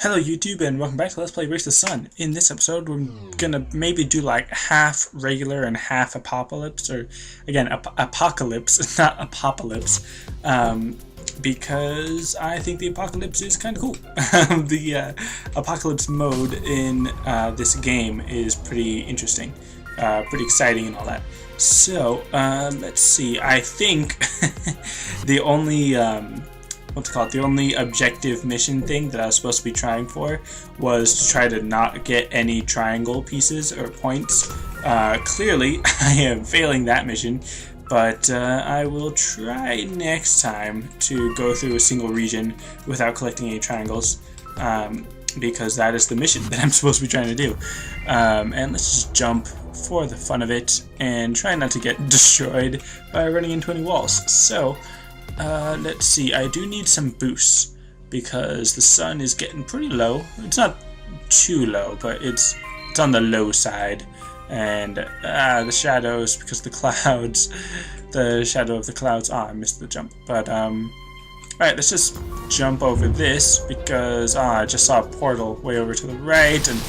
Hello YouTube and welcome back to Let's Play Race the Sun. In this episode we're gonna maybe do like half regular and half apocalypse, or again apocalypse, not apocalypse, because I think the apocalypse is kind of cool. The apocalypse mode in this game is pretty interesting, pretty exciting and all that. So let's see, I think the only the only objective mission thing that I was supposed to be trying for was to try to not get any triangle pieces or points. Clearly, I am failing that mission, but I will try next time to go through a single region without collecting any triangles, because that is the mission that I'm supposed to be trying to do. And let's just jump for the fun of it and try not to get destroyed by running into any walls. So, let's see, I do need some boosts because the sun is getting pretty low. It's not too low, but it's on the low side. And the shadows, because the clouds, the shadow of the clouds, I missed the jump. But alright, let's just jump over this because I just saw a portal way over to the right, and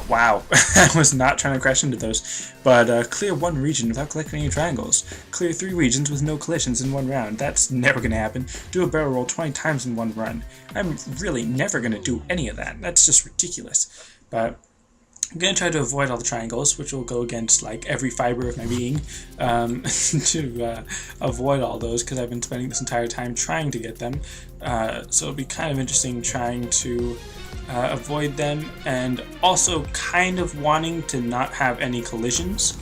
wow, I was not trying to crash into those. But clear one region without collecting any triangles. Clear 3 regions with no collisions in one round. That's never going to happen. Do a barrel roll 20 times in one run. I'm really never going to do any of that. That's just ridiculous. But I'm going to try to avoid all the triangles, which will go against like every fiber of my being, to avoid all those, because I've been spending this entire time trying to get them. So it'll be kind of interesting trying to avoid them, and also kind of wanting to not have any collisions,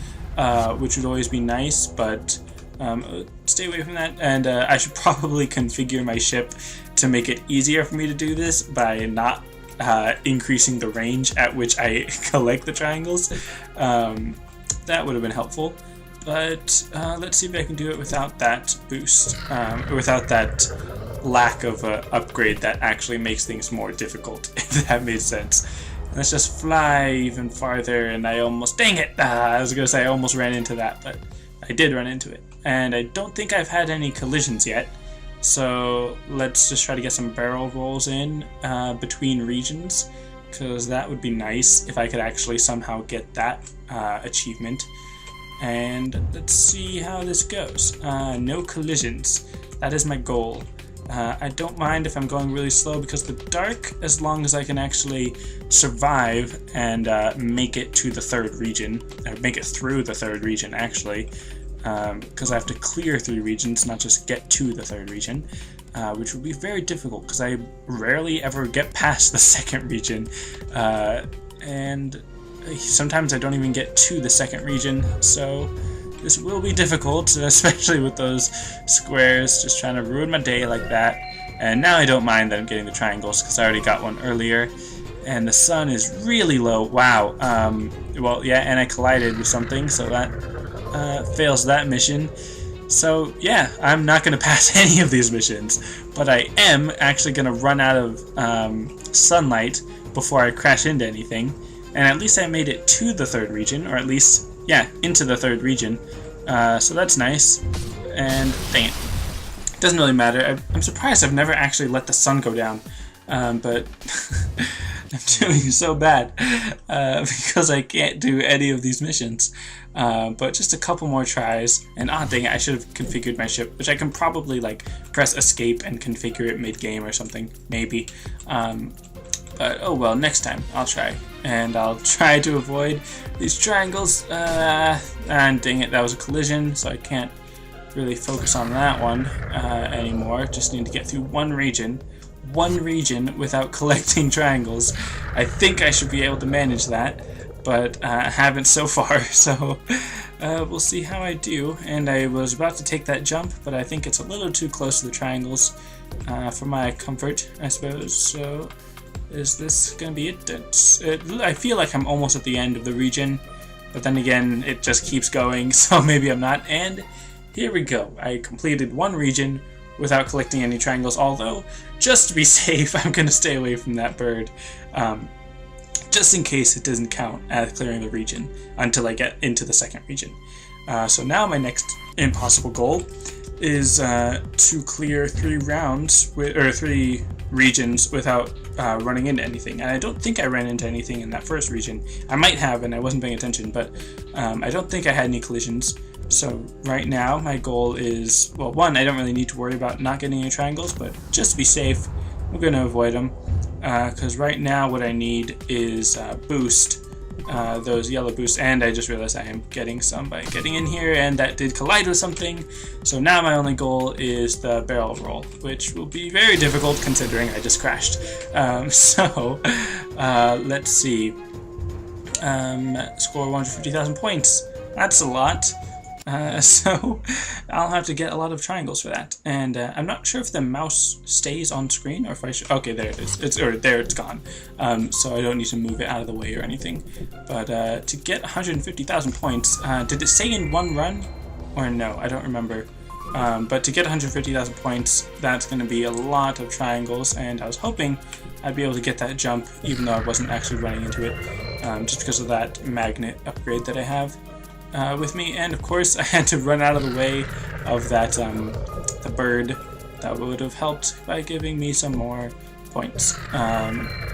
which would always be nice, but stay away from that. And I should probably configure my ship to make it easier for me to do this by not increasing the range at which I collect the triangles. That would have been helpful, but let's see if I can do it without that boost, without that lack of upgrade that actually makes things more difficult, if that made sense. Let's just fly even farther, and I almost, dang it, I was gonna say I almost ran into that, but I did run into it, and I don't think I've had any collisions yet. So let's just try to get some barrel rolls in between regions, because that would be nice if I could actually somehow get that achievement. And let's see how this goes. No collisions. That is my goal. I don't mind if I'm going really slow because the dark, as long as I can actually survive and make it to the third region, or make it through the third region actually, because I have to clear 3 regions, not just get to the third region, which would be very difficult because I rarely ever get past the second region, and sometimes I don't even get to the second region, so this will be difficult, especially with those squares just trying to ruin my day like that. And now I don't mind that I'm getting the triangles because I already got one earlier. And the sun is really low. Wow. Well, yeah, and I collided with something, so that fails that mission. So yeah, I'm not going to pass any of these missions, but I am actually going to run out of sunlight before I crash into anything. And at least I made it to the third region, or at least, yeah, into the third region. So that's nice. And dang it, doesn't really matter. I'm surprised I've never actually let the sun go down, but I'm doing so bad because I can't do any of these missions. But just a couple more tries, and dang it, I should have configured my ship, which I can probably like press escape and configure it mid-game or something, maybe. But oh well, next time I'll try, and I'll try to avoid these triangles. And dang it, that was a collision, so I can't really focus on that one anymore. Just need to get through one region without collecting triangles. I think I should be able to manage that, but I haven't so far, so we'll see how I do. And I was about to take that jump, but I think it's a little too close to the triangles for my comfort, I suppose. So is this gonna be it? I feel like I'm almost at the end of the region, but then again it just keeps going, so maybe I'm not. And here we go, I completed one region without collecting any triangles, although just to be safe I'm gonna stay away from that bird, just in case it doesn't count as clearing the region until I get into the second region. So now my next impossible goal is to clear 3 rounds with, or 3 regions without running into anything. And I don't think I ran into anything in that first region. I might have, and I wasn't paying attention, but I don't think I had any collisions. So right now my goal is, well, one, I don't really need to worry about not getting any triangles, but just to be safe, I'm going to avoid them. Because right now what I need is boost, those yellow boosts, and I just realized I am getting some by getting in here, and that did collide with something. So now my only goal is the barrel roll, which will be very difficult considering I just crashed. Let's see. Score 150,000 points. That's a lot. So I'll have to get a lot of triangles for that, and I'm not sure if the mouse stays on screen or if I should. Okay, there it is. It's gone. So I don't need to move it out of the way or anything. But to get 150,000 points, did it say in one run or no? I don't remember. But to get 150,000 points, that's going to be a lot of triangles, and I was hoping I'd be able to get that jump, even though I wasn't actually running into it, just because of that magnet upgrade that I have. With me, and of course I had to run out of the way of that the bird. That would have helped by giving me some more points.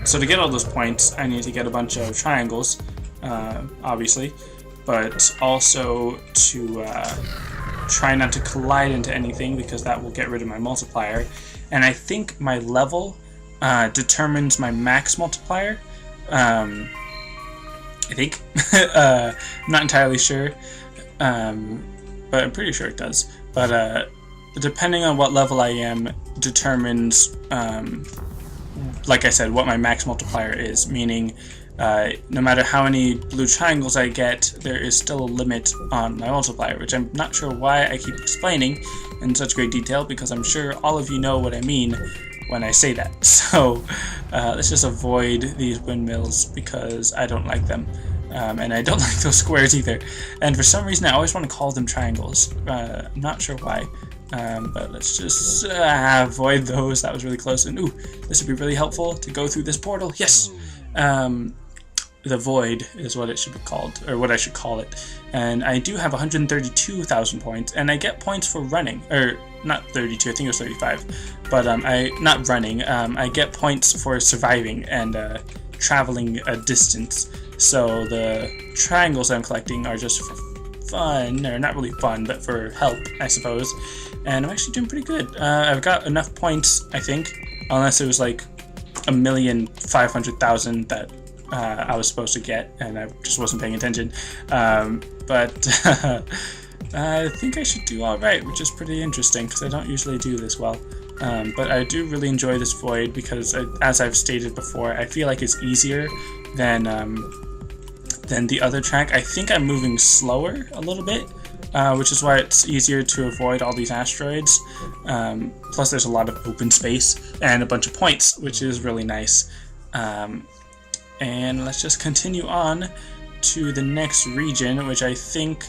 So to get all those points, I need to get a bunch of triangles, obviously, but also to try not to collide into anything, because that will get rid of my multiplier. And I think my level determines my max multiplier. I think. I'm not entirely sure, but I'm pretty sure it does. But depending on what level I am determines, like I said, what my max multiplier is, meaning no matter how many blue triangles I get, there is still a limit on my multiplier, which I'm not sure why I keep explaining in such great detail, because I'm sure all of you know what I mean when I say that. So let's just avoid these windmills because I don't like them, and I don't like those squares either, and for some reason I always want to call them triangles. I'm not sure why, but let's just avoid those. That was really close, and ooh, this would be really helpful to go through this portal. Yes. The void is what it should be called, or what I should call it. And I do have 132,000 points, and I get points for running, or not 32, I think it was 35, but not running, I get points for surviving and traveling a distance. So the triangles I'm collecting are just for fun, or not really fun, but for help, I suppose. And I'm actually doing pretty good. I've got enough points, I think, unless it was like 1,500,000 that I was supposed to get, and I just wasn't paying attention. But I think I should do alright, which is pretty interesting, because I don't usually do this well. But I do really enjoy this void, because as I've stated before, I feel like it's easier than the other track. I think I'm moving slower a little bit, which is why it's easier to avoid all these asteroids. Plus there's a lot of open space and a bunch of points, which is really nice. And let's just continue on to the next region, which I think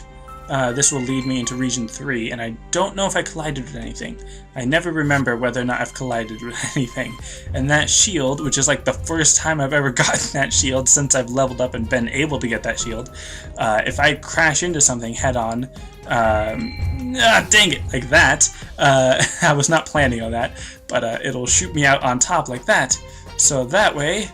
this will lead me into region 3, and I don't know if I collided with anything. I never remember whether or not I've collided with anything. And that shield, which is like the first time I've ever gotten that shield since I've leveled up and been able to get that shield, if I crash into something head on, dang it, like that, I was not planning on that, but it'll shoot me out on top like that. So that way,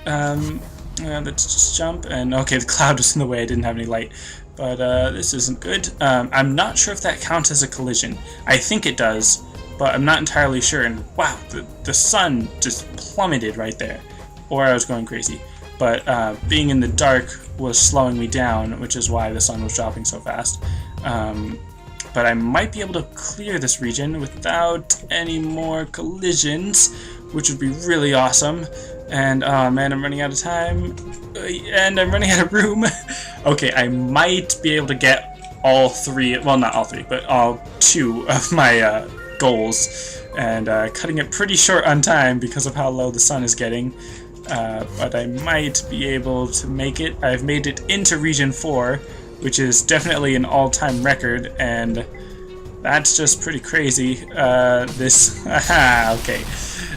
let's just jump, and okay, the cloud was in the way, I didn't have any light, but this isn't good. I'm not sure if that counts as a collision. I think it does, but I'm not entirely sure, and wow, the sun just plummeted right there, or I was going crazy. But being in the dark was slowing me down, which is why the sun was dropping so fast. But I might be able to clear this region without any more collisions, which would be really awesome. And man, I'm running out of time, and I'm running out of room. Okay, I might be able to get all 3, well, not all 3, but all 2 of my goals, and cutting it pretty short on time because of how low the sun is getting. But I might be able to make it. I've made it into region 4, which is definitely an all-time record, and that's just pretty crazy. Okay.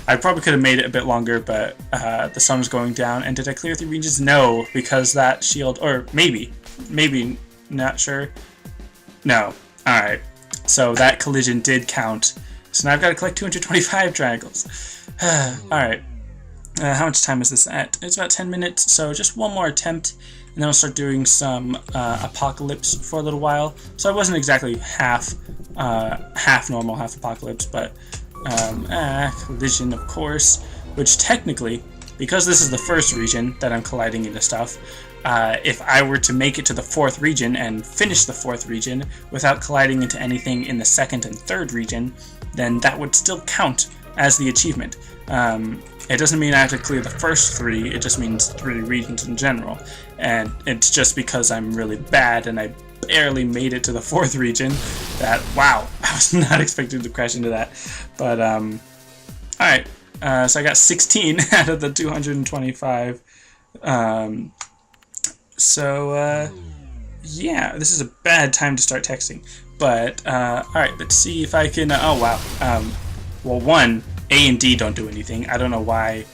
I probably could have made it a bit longer, but the sun was going down. And did I clear 3 regions? No, because that shield, or maybe, not sure. No. Alright. So that collision did count. So now I've got to collect 225 triangles. Alright. How much time is this at? It's about 10 minutes, so just one more attempt, and then I'll start doing some Apocalypse for a little while. So I wasn't exactly half normal, half Apocalypse, but Collision, of course, which technically, because this is the first region that I'm colliding into stuff, if I were to make it to the 4th region and finish the 4th region without colliding into anything in the 2nd and 3rd region, then that would still count as the achievement. It doesn't mean I have to clear the first 3, it just means 3 regions in general. And it's just because I'm really bad and I barely made it to the 4th region that, wow, I was not expecting to crash into that. But, alright, so I got 16 out of the 225. Yeah, this is a bad time to start texting. But, alright, let's see if I can, oh wow, well, one, A and D don't do anything. I don't know why,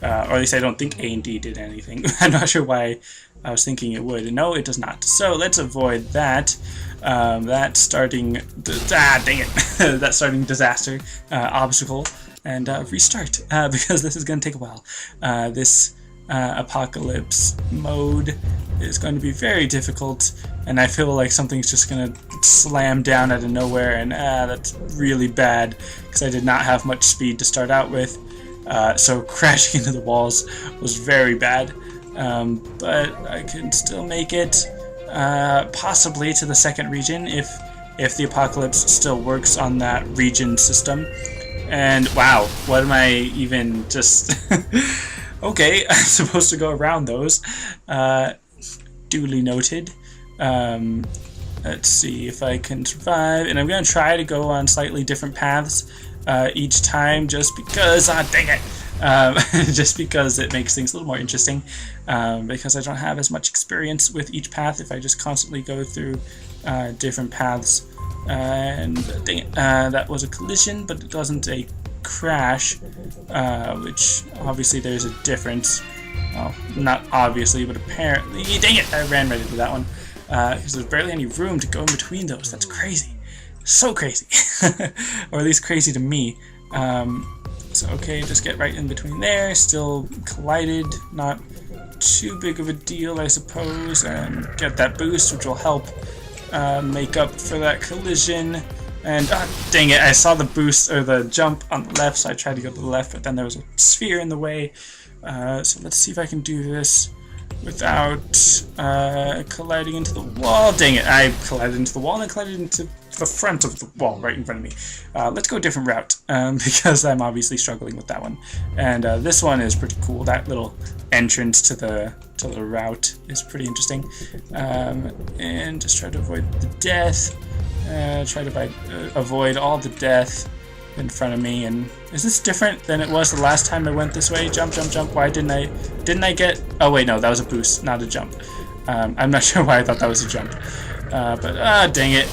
or at least I don't think A and D did anything. I'm not sure why I was thinking it would. No, it does not. So let's avoid that. That starting, dang it, that starting disaster, obstacle, and restart, because this is going to take a while. This Apocalypse mode is going to be very difficult, and I feel like something's just going to slam down out of nowhere, and that's really bad because I did not have much speed to start out with, so crashing into the walls was very bad, but I can still make it possibly to the 2nd region if the Apocalypse still works on that region system. And wow, what am I even just okay, I'm supposed to go around those. Duly noted. Let's see if I can survive. And I'm going to try to go on slightly different paths each time just because, dang it! Just because it makes things a little more interesting. Because I don't have as much experience with each path if I just constantly go through different paths. And dang it, that was a collision, but it wasn't a crash, which obviously there's a difference. Well, not obviously, but apparently. Dang it! I ran right into that one because there's barely any room to go in between those. That's crazy, so crazy, or at least crazy to me. So okay, just get right in between there. Still collided, not too big of a deal, I suppose, and get that boost, which will help make up for that collision. And dang it, I saw the boost or the jump on the left, so I tried to go to the left, but then there was a sphere in the way. So let's see if I can do this without colliding into the wall. Dang it, I collided into the wall and then collided into the front of the wall right in front of me. Let's go a different route because I'm obviously struggling with that one. And this one is pretty cool. That little entrance to the route is pretty interesting. And just try to avoid the death. Try to avoid all the death in front of me. And is this different than it was the last time I went this way? Jump, jump, jump. Why didn't I get? Oh wait, no, that was a boost, not a jump. I'm not sure why I thought that was a jump. But dang it.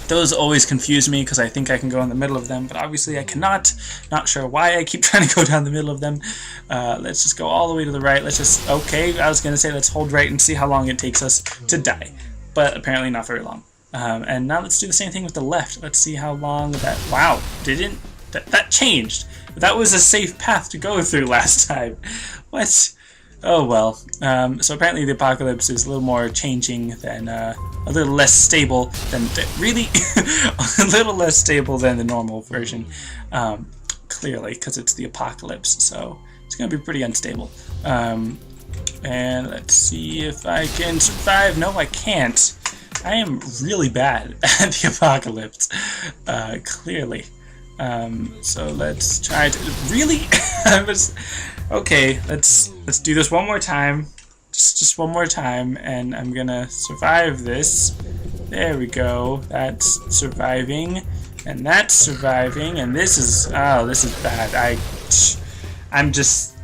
Those always confuse me because I think I can go in the middle of them, but obviously I cannot. Not sure why I keep trying to go down the middle of them. Let's just go all the way to the right. Let's just, okay, I was going to say let's hold right and see how long it takes us to die. But apparently not very long. And now let's do the same thing with the left. Let's see how long that, wow, that changed. That was a safe path to go through last time. What? Oh well. So apparently the Apocalypse is a little more changing than, a little less stable than, really? A little less stable than the normal version. Clearly, because it's the Apocalypse, so it's going to be pretty unstable. And let's see if I can survive. No, I can't. I am really bad at the Apocalypse, clearly. So let's try to, really? Okay, let's do this one more time. Just one more time, and I'm gonna survive this. There we go. That's surviving, and that's surviving, and this is, oh, this is bad. I'm just,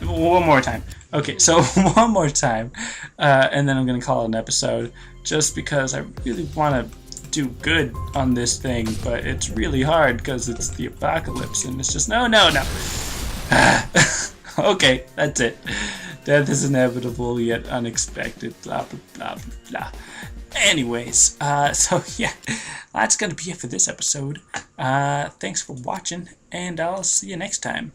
one more time. Okay, so one more time, and then I'm gonna call it an episode, just because I really want to do good on this thing, but it's really hard because it's the Apocalypse, and it's just, no. Okay, that's it. Death is inevitable yet unexpected, blah blah blah blah blah. Anyways, so yeah, that's gonna be it for this episode. Thanks for watching, and I'll see you next time.